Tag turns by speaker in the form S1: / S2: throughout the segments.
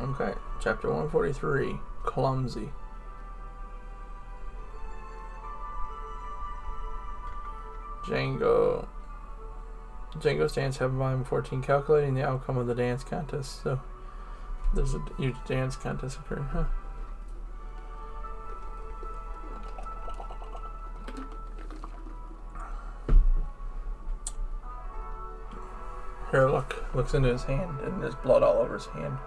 S1: Okay, chapter 143, Clumsy. Django stands heaven volume 14, calculating the outcome of the dance contest. So, there's a huge dance contest occurring, huh? Here, looks into his hand, and there's blood all over his hand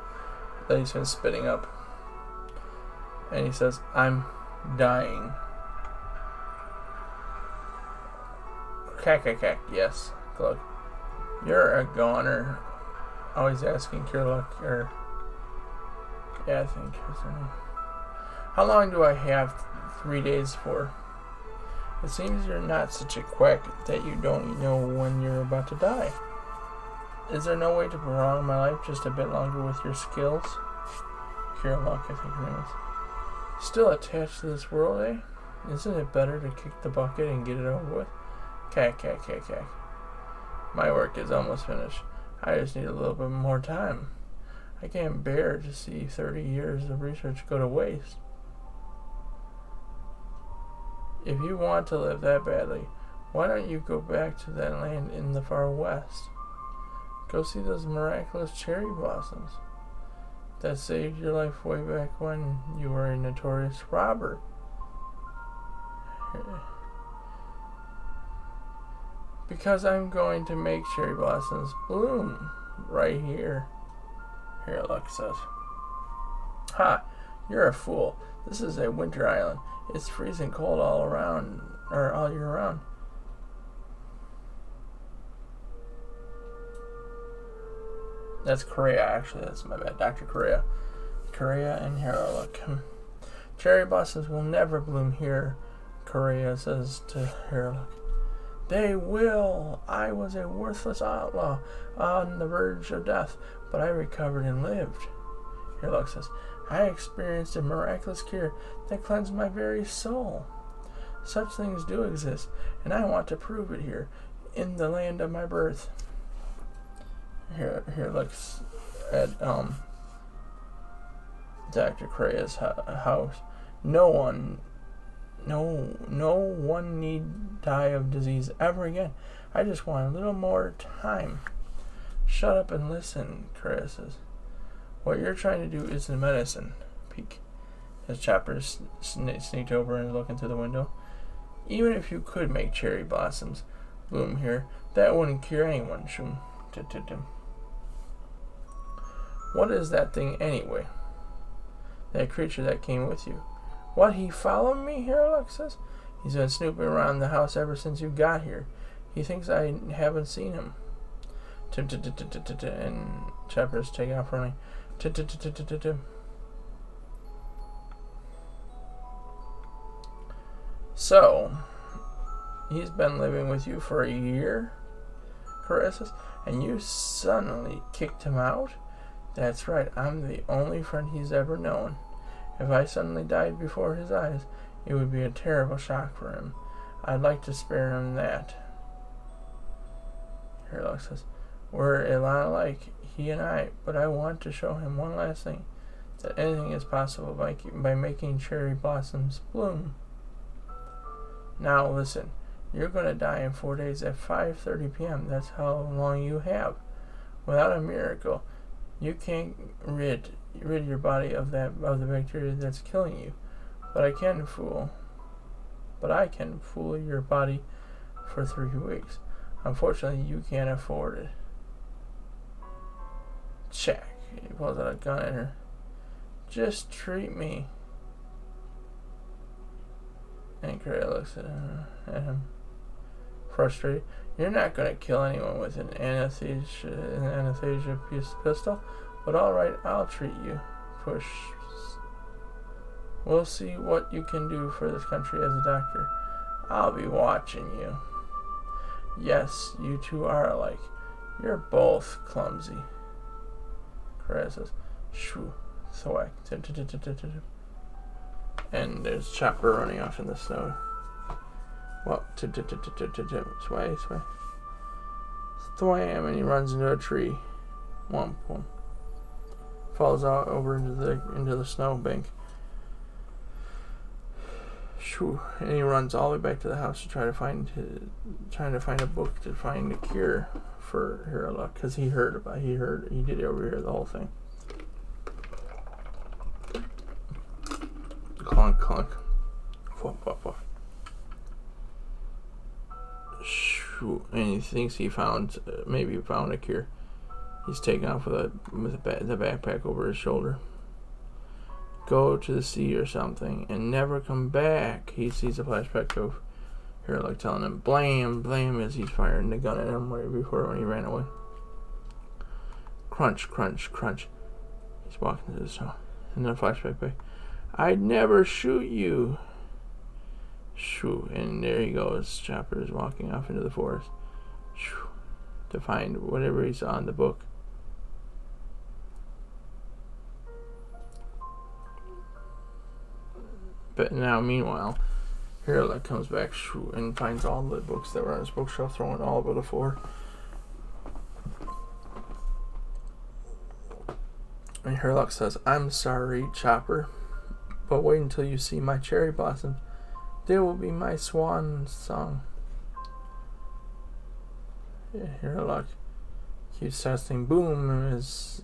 S1: that he's been spitting up. And he says, "I'm dying." Cack, yes, Glug. You're a goner. Always asking Kirlock, or... Yeah, I think that's her name. How long do I have 3 days for? It seems you're not such a quack that you don't know when you're about to die. Is there no way to prolong my life just a bit longer with your skills? Kirlock, I think her name is. Still attached to this world, eh? Isn't it better to kick the bucket and get it over with? Cack. My work is almost finished. I just need a little bit more time. I can't bear to see 30 years of research go to waste. If you want to live that badly, why don't you go back to that land in the far west? Go see those miraculous cherry blossoms that saved your life way back when you were a notorious robber. Because I'm going to make cherry blossoms bloom right here, Kirlock says. Ha! You're a fool. This is a winter island. It's freezing cold all year round. That's Correa, actually. That's my bad. Dr. Correa. Correa and Kirlock. Cherry blossoms will never bloom here, Correa says to Kirlock. They will. I was a worthless outlaw on the verge of death, but I recovered and lived. Kirlock says, I experienced a miraculous cure that cleansed my very soul. Such things do exist, and I want to prove it here, in the land of my birth. Here looks at Dr. Correa's house. No one need die of disease ever again. I just want a little more time. Shut up and listen, Correa says. What you're trying to do isn't medicine. Peek. As Chopper sneaked over and looking through the window. Even if you could make cherry blossoms bloom here, that wouldn't cure anyone. Shum. What is that thing anyway? That creature that came with you. What, he followed me? Kirlock says. He's been snooping around the house ever since you got here. He thinks I haven't seen him. And Chopper's taking off running. So, he's been living with you for a year? Correa says. And you suddenly kicked him out? That's right, I'm the only friend he's ever known. If I suddenly died before his eyes, it would be a terrible shock for him. I'd like to spare him that. Kirlock says, we're a lot alike, he and I, but I want to show him one last thing, that anything is possible by making cherry blossoms bloom. Now listen, you're going to die in 4 days at 5:30 p.m. That's how long you have. Without a miracle, you can't rid your body of the bacteria that's killing you. But I can fool your body for 3 weeks. Unfortunately, you can't afford it. Check. He pulls out a gun at her. Just treat me. And Correa looks at him, frustrated. You're not going to kill anyone with an anesthesia pistol, but all right, I'll treat you. Push. We'll see what you can do for this country as a doctor. I'll be watching you. Yes, you two are alike. You're both clumsy. Correa says, shoo, thwack. And there's Chopper running off in the snow. Well, sway. Thwam, and he runs into a tree. Whomp. falls out over into the snowbank. Shoo. And he runs all the way back to the house to trying to find a book to find a cure for Hero Luck, because he did overhear the whole thing. Clunk, clunk. Whoop, whoop, whoop. Shoo. And he thinks he maybe found a cure. He's taken off with the backpack over his shoulder. Go to the sea or something and never come back. He sees a flashback of Hero Luck telling him, blam, blam, as he's firing the gun at him right before when he ran away. Crunch, crunch, crunch. He's walking to the snow. And then a flashback back. I'd never shoot you. Shoo. And there he goes. Chopper is walking off into the forest. Shoo. To find whatever he saw in the book. But now, meanwhile, Hero Luck comes back and finds all the books that were on his bookshelf, throwing all over the floor. And Hero Luck says, I'm sorry, Chopper, but wait until you see my cherry blossoms. They will be my swan song. Yeah, Hero Luck keeps testing. Boom, his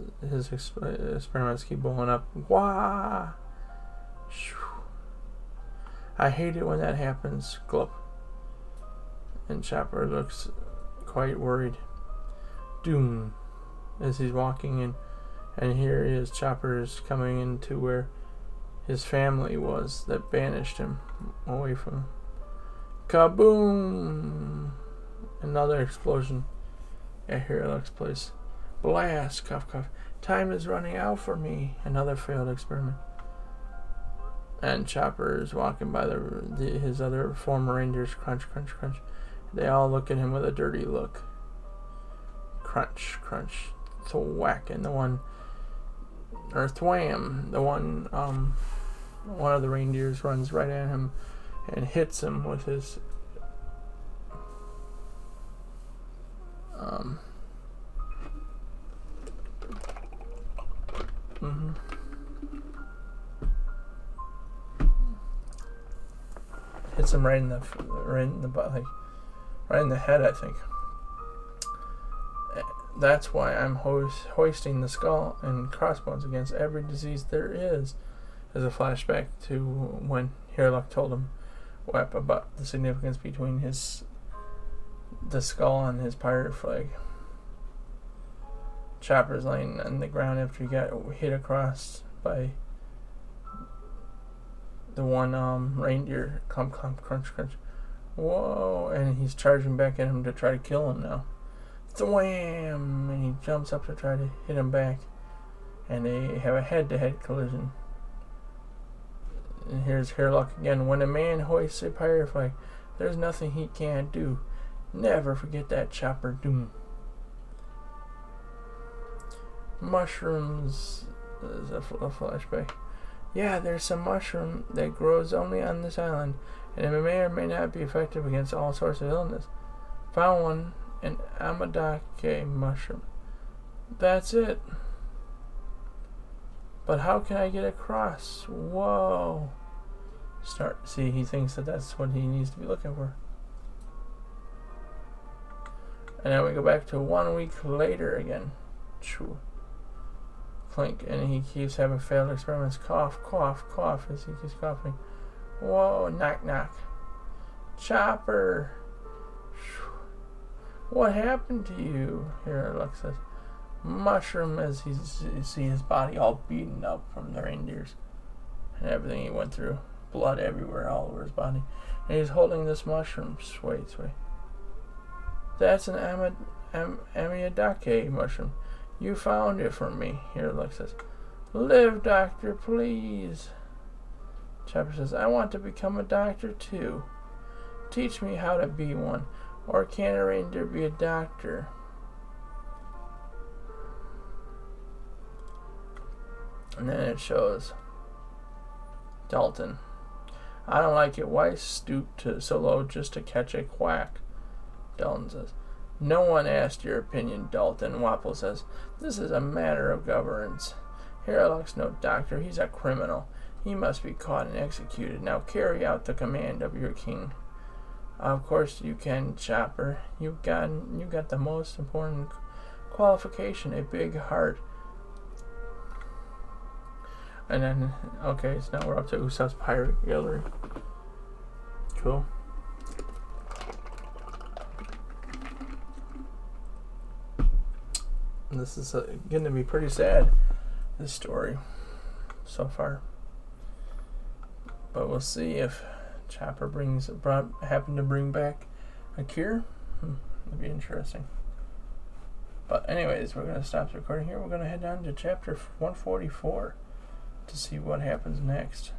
S1: experiments keep blowing up. Wah! I hate it when that happens. Glup. And Chopper looks quite worried. Doom. As he's walking in. And here he is. Chopper is coming into where his family was that banished him away from him. Kaboom! Another explosion at Hero Luck's place. Blast! Cough, cough. Time is running out for me. Another failed experiment. And Chopper is walking by his other former reindeers. Crunch, crunch, crunch. They all look at him with a dirty look. Crunch, crunch. Thwack. And thwam. One of the reindeers runs right at him and hits him with his hits him right in the butt, right in the head, I think. That's why I'm hoisting the skull and crossbones against every disease there is. As a flashback to when Hero Luck told him about the significance between the skull and his pirate flag. Chopper's laying on the ground after he got hit across by the one reindeer. Clump, clump, crunch, crunch. Whoa! And he's charging back at him to try to kill him now. Thwam! And he jumps up to try to hit him back. And they have a head-to-head collision. And here's Hero Luck again. When a man hoists a pirate flag, there's nothing he can't do. Never forget that, Chopper. Doom. Mushrooms is a flashback. Yeah, there's some mushroom that grows only on this island, and it may or may not be effective against all sorts of illness. Found one, an Amadake mushroom. That's it. But how can I get across? Whoa. See, he thinks that that's what he needs to be looking for. And then we go back to 1 week later again. Choo. Clink. And he keeps having failed experiments. Cough, cough, cough as he keeps coughing. Whoa, knock, knock. Chopper. What happened to you? Here, Luck says. Mushroom, as you see his body all beaten up from the reindeers and everything he went through. Blood everywhere, all over his body. And he's holding this mushroom. Sway. That's an Amyadake mushroom. You found it for me. Here, Luck says. Live, doctor, please. Chopper says, I want to become a doctor too. Teach me how to be one. Or can a reindeer be a doctor? And then it shows Dalton. I don't like it. Why stoop so low just to catch a quack? Dalton says. No one asked your opinion, Dalton. Wapple says. This is a matter of governance. Here looks no doctor. He's a criminal. He must be caught and executed. Now carry out the command of your king. Of course you can, Chopper. You got the most important qualification, a big heart. And then, okay, so now we're up to Usopp's Pirate Gallery. Cool. And this is going to be pretty sad, this story, so far. But we'll see if Chopper happen to bring back a cure. That'd be interesting. But anyways, we're going to stop the recording here. We're going to head down to chapter 144 to see what happens next.